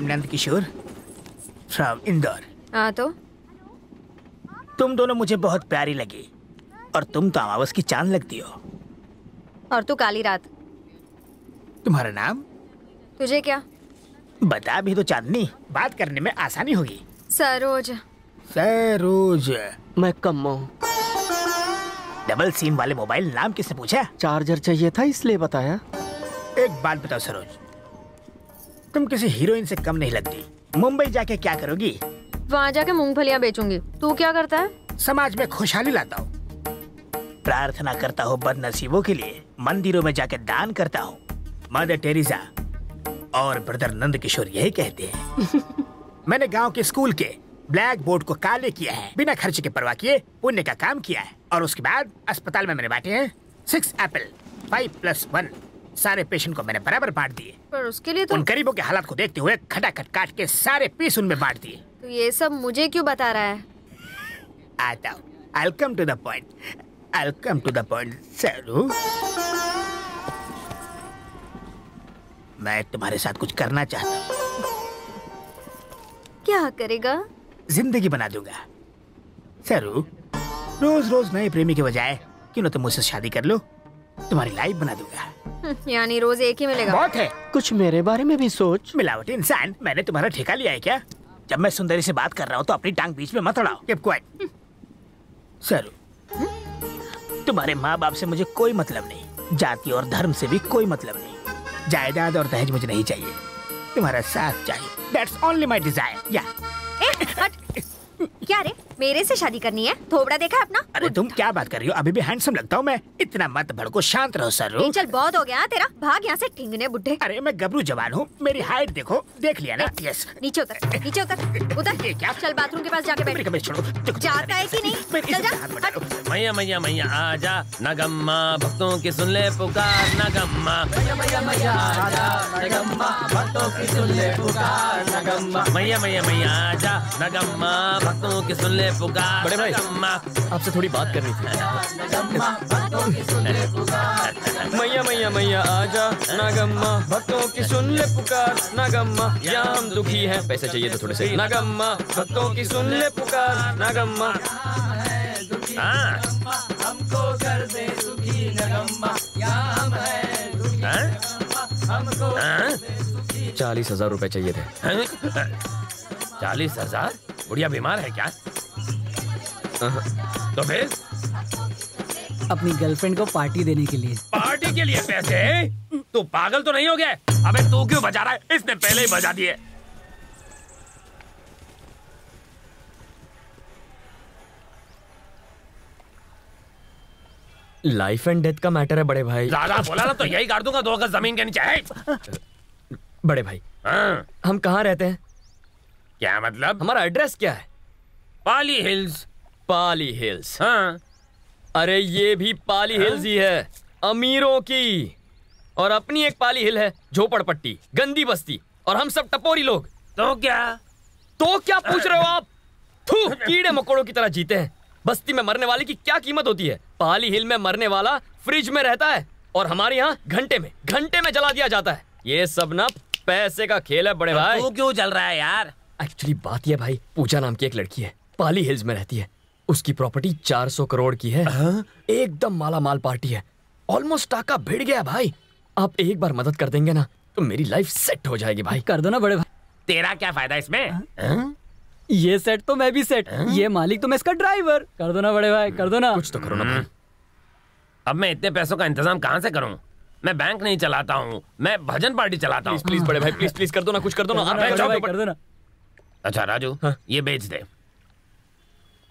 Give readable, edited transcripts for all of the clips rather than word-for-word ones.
I'm Nand Kishore from Indore. हाँ तो तुम दोनों मुझे बहुत प्यारी लगी और तुम तो अमावस की चांद लगती हो। और तू काली रात। तुम्हारा नाम? तुझे क्या? बता भी तो चांदनी, बात करने में आसानी होगी। सरोज। सरोज। मैं कम्मो। डबल सिम वाले मोबाइल नाम किसने पूछा? चार्जर चाहिए था इसलिए बताया। एक बात बताओ सरोज, तुम किसी हीरोइन से कम नहीं लगती। मुंबई जाके क्या करोगी? वहाँ जाके मूंगफलियाँ बेचूंगी। तू क्या करता है? समाज में खुशहाली लाता हूँ, प्रार्थना करता हूँ बदनसीबों के लिए, मंदिरों में जाके दान करता हूँ। मदर टेरेसा और ब्रदर नंद किशोर यही कहते हैं। मैंने गांव के स्कूल के ब्लैक बोर्ड को काले किया है, बिना खर्च के परवाह किए पुण्य का काम किया है। और उसके बाद अस्पताल में मैंने बांटे हैं 6 एप्पल 5+1। सारे पेशेंट को मैंने बराबर बांट दिए। पर उसके लिए तो उन गरीबों के हालात को देखते हुए खटाखट काट के सारे पीस उनमें बांट दिए। तो ये सब मुझे क्यों बता रहा है? आता हूँ, I'll come to the point. I'll come to the point, सरू। मैं तुम्हारे साथ कुछ करना चाहता हूँ। क्या करेगा? जिंदगी बना दूंगा। सरू, रोज रोज नए प्रेमी के बजाय क्यों ना तुम मुझसे शादी कर लो, तुम्हारी लाइफ बना दूंगा। यानी रोज एक ही मिलेगा? बहुत है। कुछ मेरे बारे में भी सोच। मिलावटी इंसान, मैंने तुम्हारा ठेका लिया है क्या? जब मैं सुंदरी से बात कर रहा हूँ तो अपनी टांग बीच में मत अड़ाओ। Keep quiet. सरू, तुम्हारे माँ बाप से मुझे कोई मतलब नहीं, जाति और धर्म से भी कोई मतलब नहीं, जायदाद और दहेज मुझे नहीं चाहिए, तुम्हारा साथ चाहिए। That's only my desire. Yeah. हट। क्या रे, मेरे से शादी करनी है? थोबड़ा देखा है अपना? अरे तुम क्या बात कर रही हो? अभी भी हैंडसम लगता हूँ मैं। इतना मत भड़को, शांत रहो सरू। चल बहुत हो गया तेरा, भाग यहाँ से ठिंगने बुड्ढे। अरे मैं गबरू जवान हूँ, मेरी हाइट देखो, देख लिया ना? यस। नीचे उतर, नीचे उतर, उतर। ये क्या? चल बाथरूम के पास जाके बैठ। मेरी छोड़ो। जाता है कि नहीं? चल जा। मैया मैया मैया आजा नगम्मा, भक्तों की सुन ले पुकार नगम्मा। मैया मैया मैया आजा नगम्मा, भक्तों की सुन ले पुकार नगम्मा। मैया मैया मैया आजा नगम्मा, भक्तों की सुन ले पुकार। बड़े भाई, आपसे थोड़ी बात करनी थी। मैया मैया मैया आजा नगम्मा, भक्तों की सुन ले पुकार नगम्मा। या हम दुखी हैं, पैसे चाहिए तो थोड़े से नगम्मा, भक्तों की सुन ले पुकार नगम्मा। हमको कर दे सुखी नगम्मा, या हम है दुखी हमको 40,000 रुपए चाहिए थे। 40,000? बुढ़िया बीमार है क्या? तो फिर अपनी गर्लफ्रेंड को पार्टी देने के लिए। पार्टी के लिए पैसे? तू पागल तो नहीं हो गया? अबे तू क्यों बजा रहा है? इसने पहले ही बजा दिए। लाइफ एंड डेथ का मैटर है बड़े भाई। ज्यादा बोला ना तो यही काट दूंगा 2 गज जमीन के नीचे है। बड़े भाई, हम कहाँ रहते हैं? क्या मतलब? हमारा एड्रेस क्या है? पाली हिल्स। पाली हिल्स? हाँ। अरे ये भी पाली हिल्स ही है, अमीरों की। और अपनी एक पाली हिल है, झोपड़पट्टी, गंदी बस्ती, और हम सब टपोरी लोग। तो क्या? तो क्या पूछ रहे हो आप? थू, कीड़े मकोड़ों की तरह जीते हैं। बस्ती में मरने वाले की क्या कीमत होती है? पाली हिल में मरने वाला फ्रिज में रहता है और हमारे यहाँ घंटे में जला दिया जाता है। ये सब ना पैसे का खेल है बड़े भाई। तू क्यों चल रहा है यार? एक्चुअली बात यह भाई, पूजा नाम की एक लड़की है, पाली हिल्स में रहती है। उसकी प्रॉपर्टी 400 करोड़ की है। एकदम माला माल पार्टी है। ऑलमोस्ट टाका भिड़ गया भाई। आप एक बार मदद कर देंगे ना तो मेरी लाइफ सेट हो जाएगी भाई। कर दो ना बड़े भाई। तेरा क्या फायदा इसमें? ये सेट तो मैं भी सेट, ये मालिक तो मैं इसका ड्राइवर। कर दो ना बड़े भाई, कर दो ना। कुछ तो करो ना भाई। अब मैं इतने पैसों का इंतजाम कहाँ से करूँ? मैं बैंक नहीं चलाता हूँ, मैं भजन पार्टी चलाता हूँ। प्लीज बड़े भाई, प्लीज कर दो ना, कुछ कर दो ना। कर दो ना। अच्छा राजू, ये बेच दे।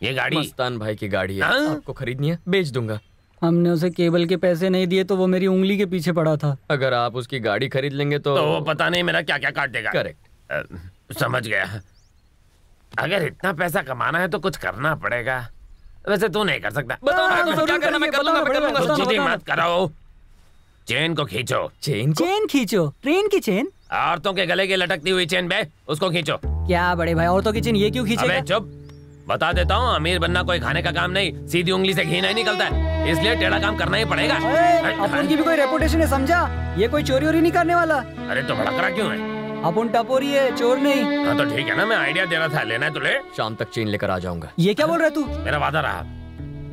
ये गाड़ी मस्तान भाई की गाड़ी है। आपको खरीदनी है? बेच दूंगा। हमने उसे केबल के पैसे नहीं दिए तो वो मेरी उंगली के पीछे पड़ा था। अगर आप उसकी गाड़ी खरीद लेंगे तो वो पता नहीं मेरा क्या क्या काट देगा। करेक्ट, समझ गया। अगर इतना पैसा कमाना है तो कुछ करना पड़ेगा। वैसे तू नहीं कर सकता। बताओ क्या करना, मैं कर लूंगा। जिद मत कराओ। चेन को खींचो। चेन खींचो? ट्रेन की चेन? औरतों के गले की लटकती हुई चेन बे, उसको खींचो। क्या बड़े भाई, औरतों की चेन ये क्यों खींचेगा? अबे चुप, बता देता हूँ, अमीर बनना कोई खाने का काम नहीं, सीधी उंगली से घी नहीं निकलता है, इसलिए टेढ़ा काम करना ही पड़ेगा। अपन की भी कोई रेपुटेशन है समझा? ये कोई चोरी वोरी नहीं करने वाला। अरे तो भड़क रहा क्यों है? अपन टपोरी है, चोर नहीं। हाँ तो ठीक है ना, मैं आइडिया दे रहा था, लेना है तो ले। शाम तक चेन लेकर आ जाऊंगा। ये क्या बोल रहा है तू? मेरा वादा रहा,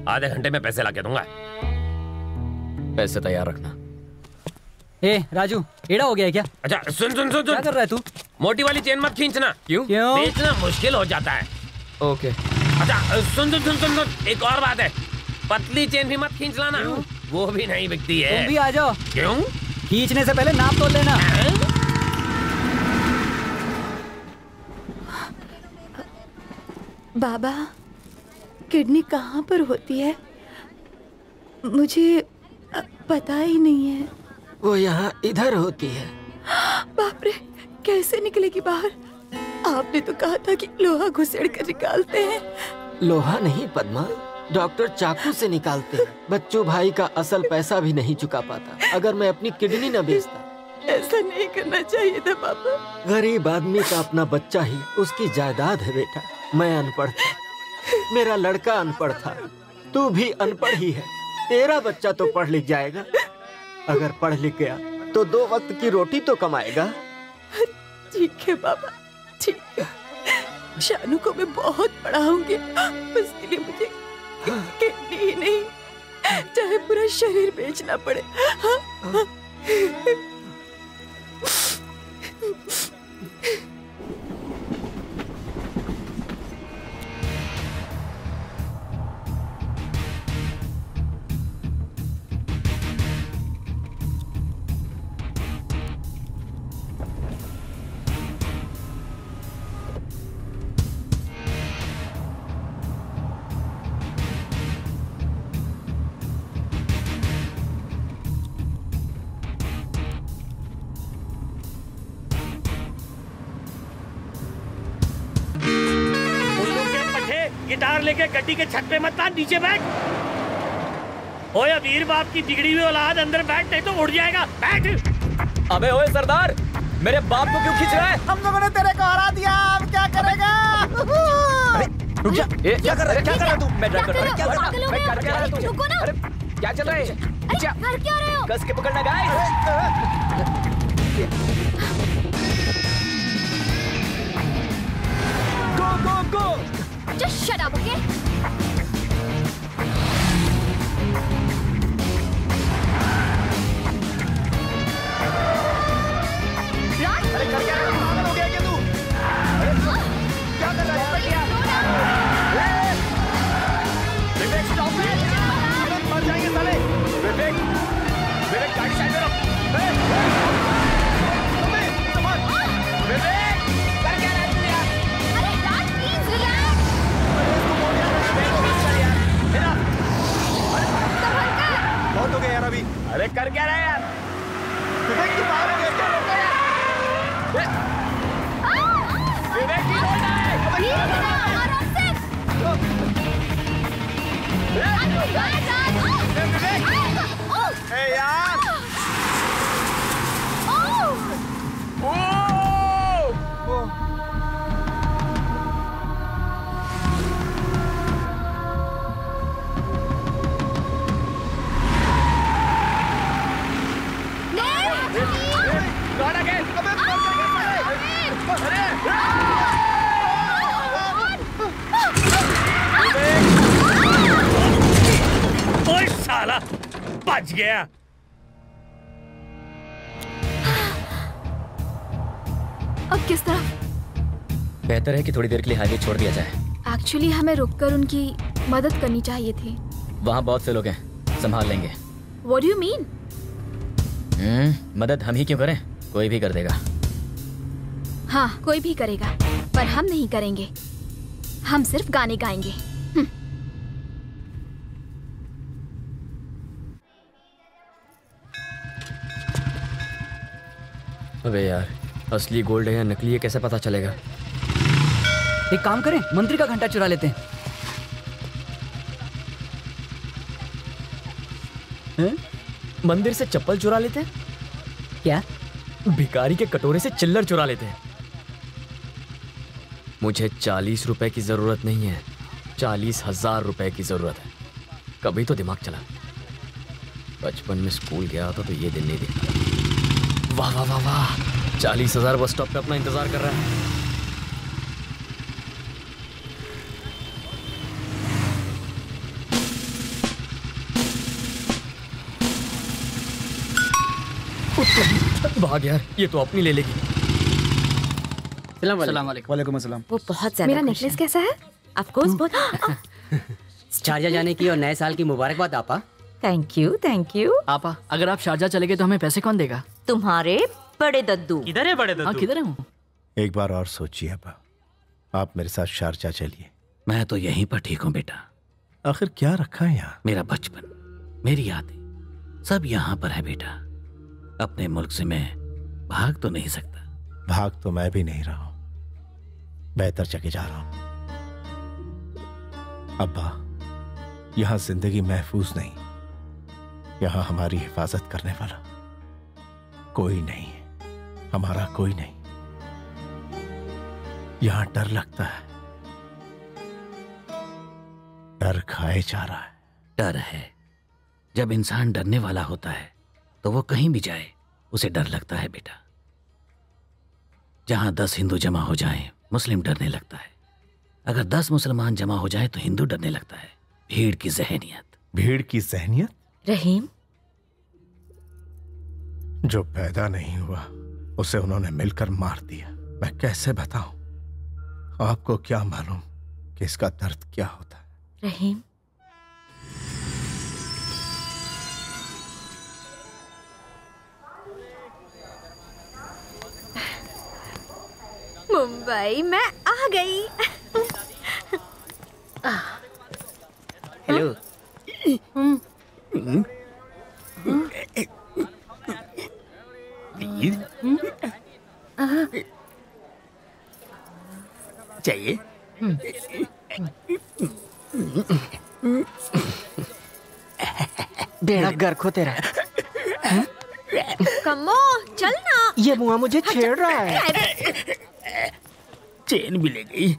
आधे घंटे में पैसे लाके दूंगा। पैसे तैयार रखना। ए राजू, एड़ा हो गया है क्या? अच्छा सुन सुन सुन क्या सुन, कर रहा है तू? मोटी वाली चेन मत खींचना। क्यों? बेचना मुश्किल हो जाता है। ओके। अच्छा सुन सुन सुन सुन, एक और बात है, पतली चेन भी मत खींच लाना, वो भी नहीं बिकती है। तुम भी आ जाओ। क्यों? खींचने से पहले नाप तोल लेना। बाबा, किडनी कहाँ पर होती है? मुझे पता ही नहीं है। वो यहाँ इधर होती है। बाप रे, कैसे निकलेगी बाहर? आपने तो कहा था कि लोहा घुसेड़ कर निकालते हैं। लोहा नहीं पद्मा, डॉक्टर चाकू से निकालते हैं। बच्चू भाई का असल पैसा भी नहीं चुका पाता अगर मैं अपनी किडनी न बेचता। ऐसा नहीं करना चाहिए था पापा। गरीब आदमी का अपना बच्चा ही उसकी जायदाद है बेटा। मैं अनपढ़ था, मेरा लड़का अनपढ़ था, तू भी अनपढ़ ही है। तेरा बच्चा तो पढ़ लिख जाएगा, अगर पढ़ लिख गया तो 2 वक्त की रोटी तो कमाएगा। ठीक है बाबा, ठीक है। शानू को मैं बहुत पढ़ाऊंगी, उसके लिए मुझे किडनी ही नहीं, चाहे पूरा शरीर बेचना पड़े। हाँ? गिटार लेके गड्डी के छत पे मत आ, नीचे बैठ। ओए अमीर बाप की बिगड़ी हुई औलाद, अंदर बैठ नहीं तो उड़ जाएगा, बैठ। अबे ओए सरदार, मेरे बाप को क्यों खींच रहा है? हम लोगों ने तेरे को हरा दिया, अब क्या करेगा? रुक जा। क्या कर रहा है तू? मैं ड्राइव कर रहा हूं। क्या कर रहा है तू? रुको ना। अरे क्या चल रहा है? कर क्या रहे हो? कस के पकड़ना गाइस। गो गो गो। Just shut up, okay? Raj? अरे कर क्या रहा है? पागल हो गया क्या तू? अरे क्या कर रहा है? विवेक स्टॉप इट। मर जाएंगे साले। विवेक, विवेक गाड़ी साइड में रख। विवेक, कर क्या रहा है तू यार? अरे राज, please relax. बहुत हो गया यार अभी। अरे कर क्या रहा है यार? विवेक तू पागल हो गया क्या? विवेक की रोड है। Please relax, आराम से. ए यार। ओए साला, बच गया। अब किस तरफ? बेहतर है कि थोड़ी देर के लिए हाईवे छोड़ दिया जाए। एक्चुअली हमें रुककर उनकी मदद करनी चाहिए थी। वहाँ बहुत से लोग हैं, संभाल लेंगे। What do you mean? मदद हम ही क्यों करें, कोई भी कर देगा। हाँ, कोई भी करेगा, पर हम नहीं करेंगे। हम सिर्फ गाने गाएंगे। अबे यार, असली गोल्ड है या नकली है कैसे पता चलेगा? एक काम करें, मंत्री का घंटा चुरा लेते हैं। मंदिर से चप्पल चुरा लेते हैं? क्या? भिखारी के कटोरे से चिल्लर चुरा लेते हैं। मुझे 40 रुपए की जरूरत नहीं है, 40,000 रुपए की जरूरत है। कभी तो दिमाग चला। बचपन में स्कूल गया था तो ये दिन नहीं देखा। वाह वाह वाह वाह, 40,000 बस स्टॉप पे अपना इंतजार कर रहा है। भाग यार, ये तो अपनी ले लेगी। सलाम वालेकुम। वालेकुम अस्सलाम। वो बहुत ज्यादा मेरा नेकलेस कैसा है? ऑफ कोर्स बहुत। शारजा जाने की और नए साल की मुबारकबाद आपा। Thank you thank you. आपा, अगर आप शारजा चले गए तो हमें पैसे कौन देगा? तुम्हारे बड़े दद्दू। किधर है बड़े हाँ, दद्दू? किधर है? एक बार और सोचिए अब्बा, आप मेरे साथ शारजा चलिए। मैं तो यहीं पर ठीक हूँ बेटा। आखिर क्या रखा है यहाँ? मेरा बचपन, मेरी यादें सब यहाँ पर है बेटा। अपने मुल्क से मैं भाग तो नहीं सकता। भाग तो मैं भी नहीं रहा हूँ, बेहतर जगह जा रहा हूँ। अब्बा, यहाँ जिंदगी महफूज नहीं, यहाँ हमारी हिफाजत करने वाला कोई नहीं है, हमारा कोई नहीं। यहाँ डर लगता है, डर खाए जा रहा है। डर है, जब इंसान डरने वाला होता है तो वो कहीं भी जाए उसे डर लगता है बेटा। जहां 10 हिंदू जमा हो जाएं, मुस्लिम डरने लगता है। अगर 10 मुसलमान जमा हो जाएं तो हिंदू डरने लगता है। भीड़ की जहनियत। भीड़ की जहनियत? रहीम, जो पैदा नहीं हुआ उसे उन्होंने मिलकर मार दिया। मैं कैसे बताऊं? आपको क्या मालूम कि इसका दर्द क्या होता है? रहीम, मुंबई मैं आ गई। हेलो। चाहिए? बेड़ा गर्क हो तेरा। कमो चल ना। ये मुआ मुझे छेड़ रहा है। चेन भी ले गई।